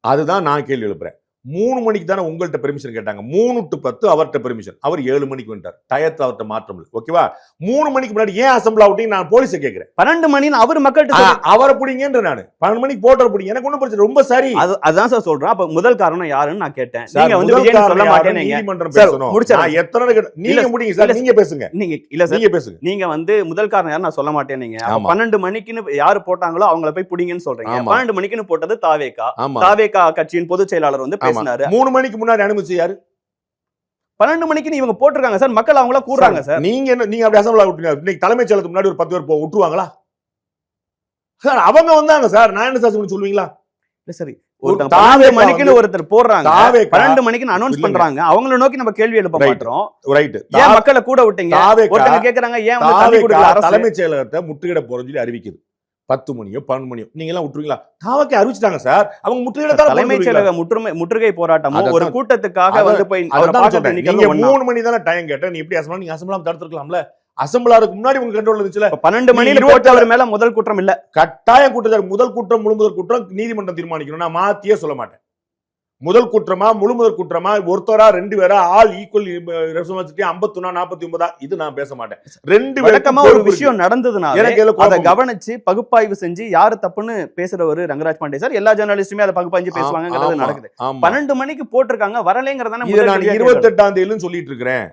அதுதான் நான் கேள்வி எழுப்புறேன். 3 மணிக்கு தானே உங்கள்ட்ட பெர்மிஷன் கேட்டாங்க. 3 to 10 அவர்ட்ட பெர்மிஷன். அவர் 7 மணிக்கு வந்துட்டார். டயத்தை அவர்ட்ட மாற்றம் இல்லை. ஓகேவா? 3 மணிக்கு முன்னாடி ஏன் அசம்பிள் ஆவுட்டீங்க நான் போலீஸை கேட்கிறேன். 12 மணின்னு அவர் மக்கள்கிட்ட அவரை பிடிங்கன்ற நானு 12 மணிக்கு போட்டர் பிடிங்க. எனக்கு ஒன்றும் பிரச்சனை ரொம்ப சரி. அதுதான் சார் சொல்றேன். அப்ப முதல் காரணம் யாருன்னு நான் கேட்டேன். நீங்க வந்து விஜய் சொல்ல மாட்டேன்னு நீதிமன்றம் பேசணும். நான் எத்தனை நீங்க முடிங்க சார். நீங்க பேசுங்க. நீங்க இல்ல சார் நீங்க பேசுங்க. நீங்க வந்து முதல் காரணம் யாரு நான் சொல்ல மாட்டேன்னீங்க. 12 மணிக்குன்னு யாரு போட்டாங்களோ அவங்கள போய் புடிங்கன்னு சொல்றீங்க. 12 மணிக்குன்னு போட்டது தாவேகா. தாவேகா கட்சியின் பொதுச் செயலாளர் வந்து பேசினாரு. 3 மணிக்கு முன்னாடி அனுமதிச்சு யாரு? 12 மணிக்கு இவங்க போட்டிருக்காங்க சார். மக்கள் அவங்கள கூடுறாங்க சார். நீங்க அப்படி அசம்பிள் விட்டுங்க. இன்னைக்கு தலைமைச் செயலகத்துக்கு முன்னாடி ஒரு 10 பேர் விட்டுருவாங்களா சார்? அவங்க வந்தாங்க சார். நான் என்ன சார் சொல்லுவீங்களா? சரி, 12 மணிக்குன்னு ஒருத்தர் போடுறாங்க, 12 மணிக்குன்னு அனௌன்ஸ் பண்றாங்க. அவங்கள நோக்கி நம்ம கேள்வி எழுப்ப மாட்டோம். ரைட். ஏன் மக்களை கூட விட்டீங்க? ஒருத்தங்க கேக்குறாங்க ஏன் வந்து தள்ளி கொடுக்கல அரசு? தலைமைச் செயலகத்தை முற்றுகையிட போறோம்னு சொல்லி அறிவிக்குது. 10 மணியோ 12 மணியோ நீங்க எல்லாம் விட்டுருவீங்களா? தாவக்கே அறிவிச்சிட்டாங்க சார். அவங்க முற்றுகையிட தலைமைச் செயலக முற்றுகை போராட்டமோ ஒரு கூட்டத்துக்காக வந்து போய் அவர் பார்க்க நீங்க 3 மணி தானே டைம் கேட்ட. நீ எப்படி அசம்பிள் நீங்க அசம்பிளாம தடுத்துக்கலாம்ல? அசம்பிளாருக்கு முன்னாடி உங்க கண்ட்ரோல் இருந்துச்சுல. 12 மணில போட்டவர் மேல முதல் குற்றம் இல்ல. கட்டாய குற்றச்சாட்டு. முதல் குற்றம் முழுமுதல் குற்றம் நீதிமன்றம் தீர்மானிக்கணும். நான் மாத்தியே சொல்ல மாட்டேன். முதல் குற்றமா முழுமுதல் குற்றமா, ஒருத்தரா 2 பேரா, ஆல் ஈக்குவல் ரெஸ்பான்சிபிலிட்டி 51 49 இது நான் பேச மாட்டேன். 2 விளக்கமா ஒரு விஷயம் நடந்ததுனால அதை கவனிச்சு பகுப்பாய்வு செஞ்சு யாரு தப்புன்னு பேசுறவரு ரங்கராஜ் பாண்டே சார். எல்லா ஜர்னலிஸ்டுமே அதை பகுப்பாய்வு பேசுவாங்கிறது நடக்குது. 12 மணிக்கு போட்டிருக்காங்க வரலைங்கிறதான 28ஆம் தேதியிலும் சொல்லிட்டு இருக்கிறேன்.